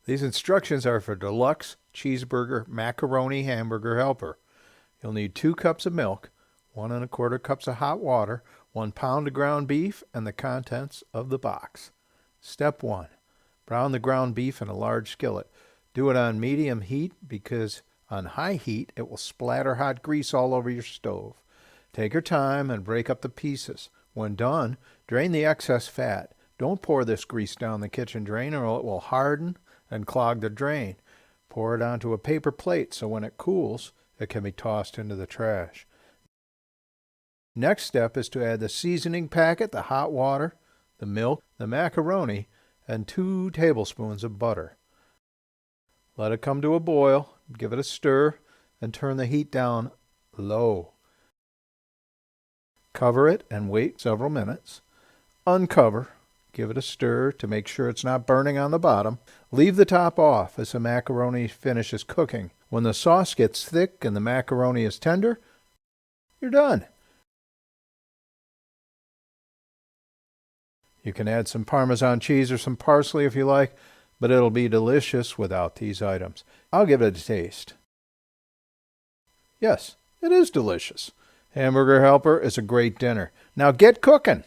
These instructions are for Deluxe, Cheeseburger, Macaroni, Hamburger Helper. You'll need 2 cups of milk, 1 1/4 cups of hot water, 1 pound of ground beef, and the contents of the box. Step 1. Brown the ground beef in a large skillet. Do it on medium heat because on high heat it will splatter hot grease all over your stove. Take your time and break up the pieces. When done, drain the excess fat. Don't pour this grease down the kitchen drain or it will harden and clog the drain. Pour it onto a paper plate so when it cools, it can be tossed into the trash. Next step is to add the seasoning packet, the hot water, the milk, the macaroni, and 2 tablespoons of butter. Let it come to a boil, give it a stir, and turn the heat down low. Cover it and wait several minutes. Uncover, give it a stir to make sure it's not burning on the bottom. Leave the top off as the macaroni finishes cooking. When the sauce gets thick and the macaroni is tender, you're done. You can add some Parmesan cheese or some parsley if you like, but it'll be delicious without these items. I'll give it a taste. Yes, it is delicious. Hamburger Helper is a great dinner. Now get cooking!